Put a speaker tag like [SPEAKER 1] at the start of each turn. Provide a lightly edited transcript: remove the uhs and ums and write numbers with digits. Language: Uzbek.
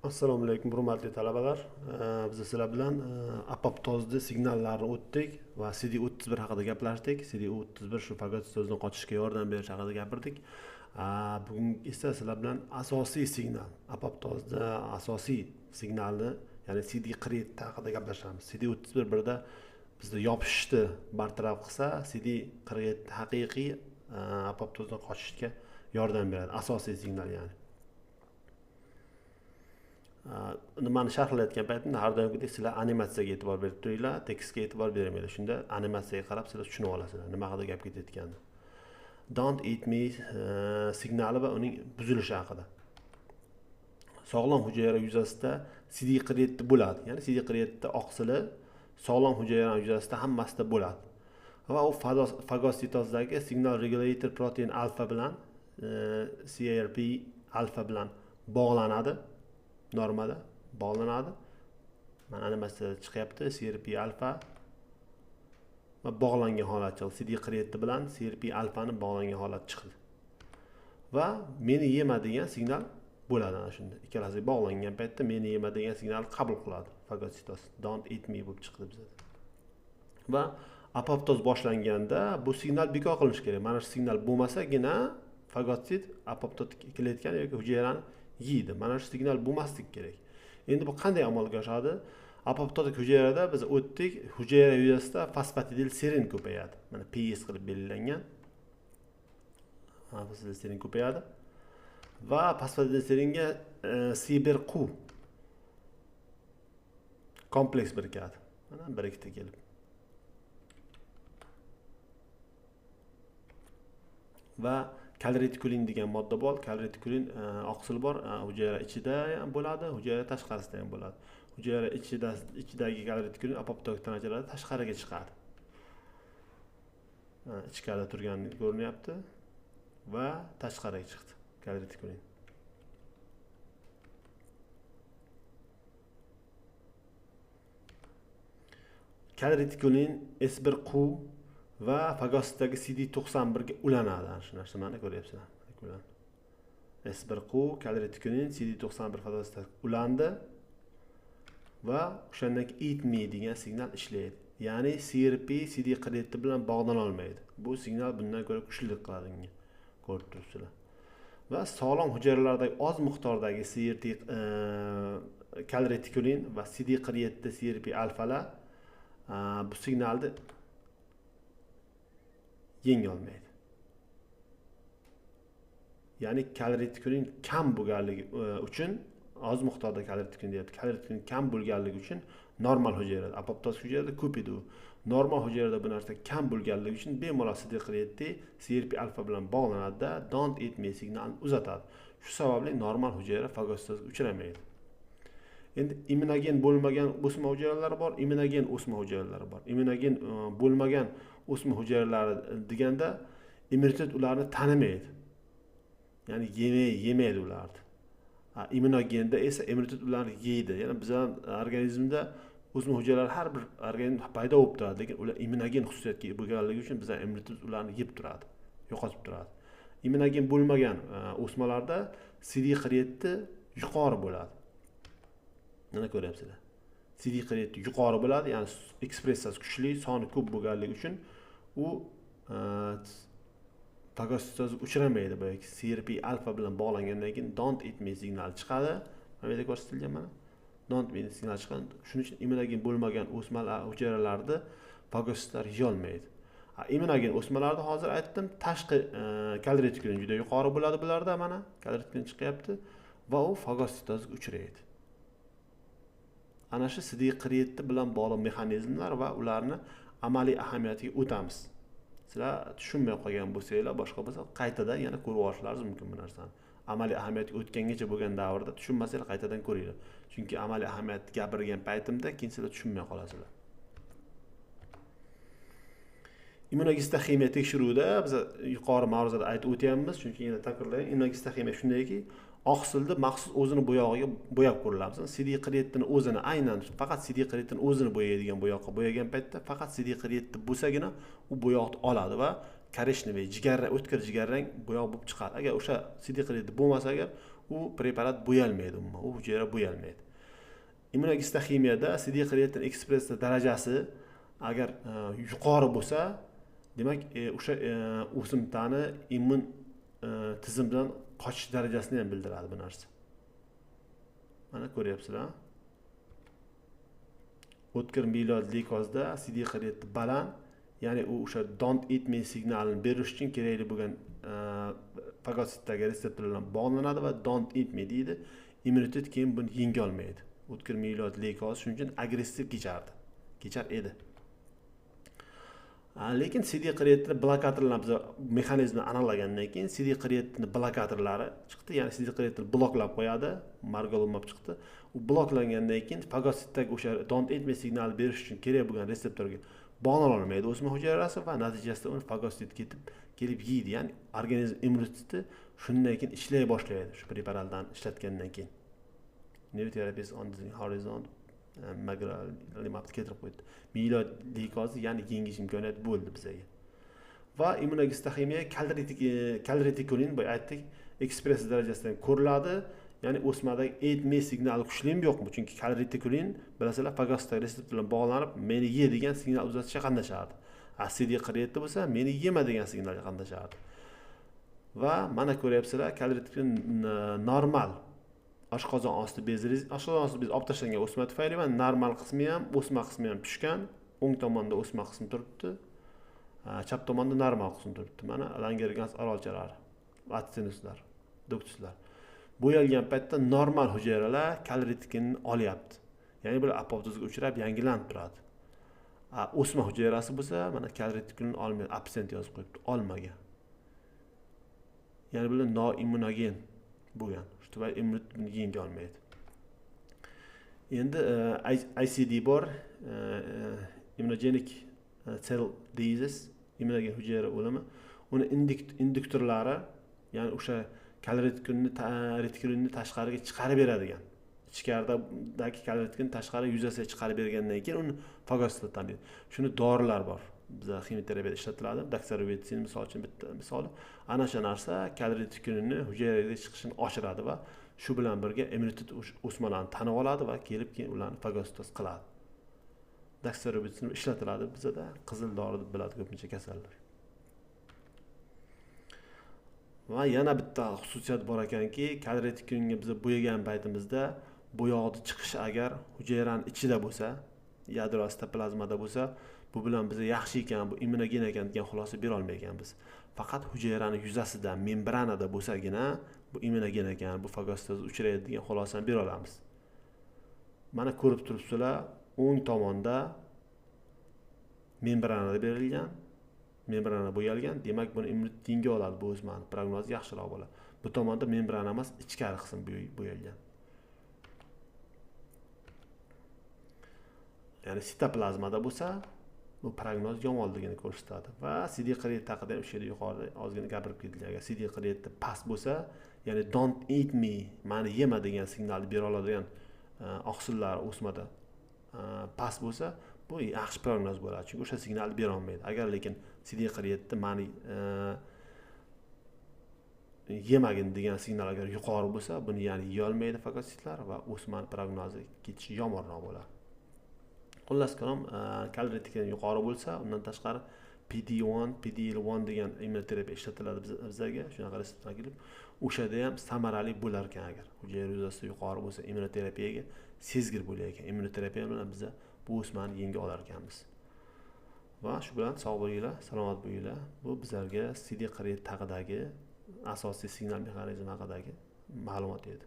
[SPEAKER 1] Assalomu alaykum hurmatli talabalar. Biz sizlar bilan apoptozda signallarni o'tdik va CD31 haqida gaplashdik. CD31 shu fagositozdan qochishga yordam berish haqida gapirdik. Bugun esa sizlar bilan asosiy signal, apoptozda asosiy signalni, ya'ni CD47 haqida gaplashamiz. CD31 bizda yopishishni bartaraf qilsa, CD47 haqiqiy apoptozdan qochishga yordam beradi. Asosiy signal ya'ni. Nimani sharhlayotgan paytimda har doimgidek sizlar animatsiyaga e'tibor berib turinglar, tekstga e'tibor bermanglar. Shunda animatsiyaga qarab sizlar tushunib olasizlar nima haqida gap ketayotganini. Don't eat me signali va uning buzilishi haqida. Sog'lom hujayra yuzasida CD47 bo'ladi. Ya'ni CD47 oqsili sog'lom hujayra yuzasida hammasida bo'ladi. Va u fagositozdagi signal regulator protein alfa bilan CRP alfa bilan bog'lanadi. Normada bog'lanadi. Mana animatsiyada chiqyapti CRP alfa va bog'langan holat chiqdi. CD47 bilan CRP alfani bog'langan holat chiqdi. Va meni yema degan signal bo'ladi ana shunda. Ikkalasi bog'langan paytda meni yema degan signalni qabul qiladi fagositoz. Don't eat me bo'lib chiqdi bizda. Va apoptoz boshlanganda bu signal bekor qilinishi kerak. Mana shu signal bo'lmasagina fagosit apoptoz kelayotgan yoki hujayrani yeydi. Mana shu signal bo'lmasligi kerak. Endi bu qanday amalga oshadi? Apoptotik hujayrada biz o'tdik, hujayra yuzasida fosfatidil serin ko'payadi. Mana PS qilib belgilangan. Fosfatidil serin ko'payadi. Va fosfatidil seringa CBRQ kompleks birikadi. Mana bir ikkita kelib. Va kalretikulin degan modda bor. Kalretikulin oqsil bor, hujayra ichida ham bo'ladi, hujayra tashqarisida ham bo'ladi. Hujayra ichidagi kalretikulin apoptotik tanachalarda tashqariga chiqadi. Ichkarida turgani ko'rinyapti va tashqariga chiqdi kalretikulin. Kalretikulin S1Q va fagositdagi CD91 ga ulanadi. Shu narsani ko'ryapsizlar. S1Q kalretikulin CD91 fagositga ulandi va o'shandan keyin eat me degan signal ishlaydi. Ya'ni CRP CD47 bilan bog'lana olmaydi. Bu signal bundan ko'ra kuchlilik qiladi unga. Ko'rib turibsizlar. Va sog'lom hujayralardagi oz miqdordagi CRT kalretikulin va CD47 CRP alfalar bu signalni yenga olmaydi. Ya'ni kalretikulin kam bo'lganligi uchun oz miqdorda kalretikulin deyapti. Kalretikulin kam bo'lganligi uchun normal hujayrada, apoptoz hujayrada ko'p edi u. Normal hujayrada bu narsa kam bo'lganligi uchun bemalol CD47 CRP alfa bilan bog'lanadi-da, don't eat me signalini uzatadi. Shu sababli normal hujayra fagositozga uchramaydi. Endi immunogen bo'lmagan o'sma hujayralari bor, immunogen o'sma hujayralari bor. Immunogen bo'lmagan o'sma hujayralari deganda immunitet ularni tanimaydi. Ya'ni yemaydi ularni. Immunogenda esa immunitet ularni yeydi. Ya'ni bizning organizmda o'sma hujayralar har bir organizmda paydo bo'lib turadi, lekin ular immunogen xususiyatga ega bo'lganligi uchun bizning immunitet ularni yeb turadi, yo'qotib turadi. Immunogen bo'lmagan o'smalarda CD47 yuqori bo'ladi. Mana ko'ryapsizlar. CD47 yuqori bo'ladi, ya'ni ekspressiyasi kuchli, soni ko'p bo'lganligi uchun u fagositozga uchramaydi. Boyagi CRP alfa bilan bog'langandan keyin don't eat me signali chiqadi. Mana bu yerda ko'rsatilgan mana. Don't eat me signali chiqqan. Shuning uchun immunogen bo'lmagan o'smalar hujayralarni fagositlar yeyolmaydi. Immunogen o'smalarda hozir aytdim, tashqi kalretikulin juda yuqori bo'ladi bularda, mana kalretikulin chiqyapti va u fagositozga uchraydi. Ana shu CD47 bilan bog'liq mexanizmlar va ularni amaliy ahamiyatiga o'tamiz. Sizlar tushunmay qolgan bo'lsanglar, boshqa bo'lsa qaytadan yana ko'rib olishlaringiz mumkin bu narsani. Amaliy ahamiyatiga o'tgangacha bo'lgan davrda tushunmasanglar qaytadan ko'ringlar. Chunki amaliy ahamiyatni gapirgan paytimda keyin sizlar tushunmay qolasizlar. Immunogistoximiya tekshiruvida biz yuqori ma'ruzada aytib o'tyapmiz, chunki yana takrorlayman. Immunogistoximiya shundayki, oqsilni maxsus o'zini bo'yog'iga bo'yab ko'riladi. CD47 ni o'zini aynan faqat CD47 ni o'zini bo'yaydigan bo'yoqqa bo'yagan paytda faqat CD47 bo'lsagina u bo'yoqni oladi va koreshniy jigarrang, o'tkir jigarrang bo'yoq bo'lib chiqadi. Agar o'sha CD47 bo'lmasa agar u u preparat bo'yalmaydi, umuman u hujayra bo'yalmaydi. Immunogistoximiyada CD kreatin ekspressiya darajasi agar yuqori bo'lsa, demak o'sha o'simtani immun tizim bilan qochish darajasini ham bildiradi bu narsa. Mana ko'ryapsizlar. O'tkir mieloid leykozda CD kreatin baland, ya'ni u o'sha don't eat me signalini berish uchun kerakli bo'lgan fagositdagi reseptor bilan bog'lanadi va don't eat me deydi. Immunitet keyin buni yenga olmaydi. O'tkir mieloid leykoz shuning uchun agressiv kechar edi. Lekin CD kreatin blokatorlar biz mexanizmni aniqlagandan keyin CD kreatin blokatorlari chiqdi, ya'ni CD kreatin bloklab qo'yadi, margolumab chiqdi. U bloklangandan keyin fagositdagi o'sha don't eat me signal berish uchun kerak bo'lgan reseptorga bog'lana olmaydi o'sma hujayrasi va natijasida uni fagosit kelib yeydi. Ya'ni organizm immuniteti shundan keyin ishlay boshlaydi shu preparatlarni ishlatgandan keyin. Nerve therapy on the horizon magrolimabni keltirib qo'ydi. Mieloid leykozni ya'ni yengish imkoniyati bo'ldi bizga. Va immunogistoximiya kalretikulin bu aytdik ekspressiya darajasidan ko'riladi. Ya'ni o'smadagi eat me signali kuchlimi yo'qmi? Chunki kalretikulin bilasizlar fagositdagi reseptor bilan bog'lanib meni ye degan signal uzatishga qatnashardi. CD kreatin bo'lsa meni yema degan signalga qatnashardi. Va mana ko'ryapsizlar, kalretikulin normal oshqozon osti bezi olib tashlangan o'sma tufayli va normal qismi ham, o'sma qismi ham tushgan. O'ng tomonda o'sma qismi turibdi. Chap tomonda normal qismi turibdi. Mana Langerhans orolchalari, vatsinuslar, doktuslar. Bo'yalgan paytda normal hujayralar kalretikinni olyapti. Ya'ni bular apoptozga uchrab yangilanib turadi. O'sma hujayrasi bo'lsa, mana kalretikinni olmaydi, absent yozib qo'yibdi, olmagan. Ya'ni bular noimmunogen bo'lgan. Shu tufayli immunitetni yenga olmaydi. Endi ICD bor, immunogenic cell disease, immunogen hujayra o'limi. Uni induktorlari, ya'ni o'sha kalretikinni tashqariga chiqarib beradigan. Ichkaridagi kalretikin tashqari yuzasiga chiqarib bergandan keyin uni fagositdan beradi. Shuni dorilar bor. Bizda ximioterapiyada ishlatiladi. Doxorubicin misol uchun bitta misoli. Ana shu narsa kalretikinni hujayraga chiqishini oshiradi va shu bilan birga immunitet o'smalarni tanib oladi va kelib keyin ularni fagositoz qiladi. Doxorubicin ishlatiladi bizda, qizil dori deb biladi ko'pincha kasallar. Va yana bitta xususiyat bor ekanki, kalretikinga biz bo'yagan paytimizda bo'yoqni chiqishi agar hujayraning ichida bo'lsa, yadro sitoplazmada bo'lsa, bu bilan biz yaxshi ekan, bu immunogen ekan degan xulosa bera olmayganmiz. Faqat hujayraning yuzasida, membranada bo'lsagina bu immunogen ekan, bu fagositoz uchraydi degan xulosani bera olamiz. Mana ko'rib turibsizlar, o'ng tomonda membranada berilgan, membrana bo'yalgan, demak buni immunitet yenga oladi, bu o'smani prognozi yaxshiroq bo'ladi. Bu tomonda membrana emas, ichkari qism bo'yalgan. Ya'ni sitoplazmada bo'lsa, bu prognoz yomonligini ko'rsatadi va CD kreatin haqida o'sha yerda yuqorida ozgina gapirib ketdik. Agar CD kreatin past bo'lsa, ya'ni don't eat me, meni yema degan signalni bera oladigan oqsillar o'smada past bo'lsa, bu yaxshi prognoz bo'ladi. Chunki o'sha signalni bera olmaydi. Agar lekin CD kreatin meni yemagin degan signal agar yuqori bo'lsa, buni ya'ni yeya olmaydi fagositlar va o'smani prognozi ketishi yomonroq bo'ladi. Xullas kalom, kalretikin yuqori bo'lsa, undan tashqari PD1, PDL1 degan immunoterapiya ishlatiladi bizga, shunaqa reseptlar kelib, o'shada ham samarali bo'lar ekan agar hujayra yuzasida yuqori bo'lsa, immunoterapiyaga sezgir bo'lar ekan. Immunoterapiya bilan biz bu o'smani yenga olar ekanmiz. Va shu bilan sog' bo'linglar, salomat bo'linglar. Bu bizlarga CD kreatin haqidagi asosiy signal mexanizmi haqidagi ma'lumot edi.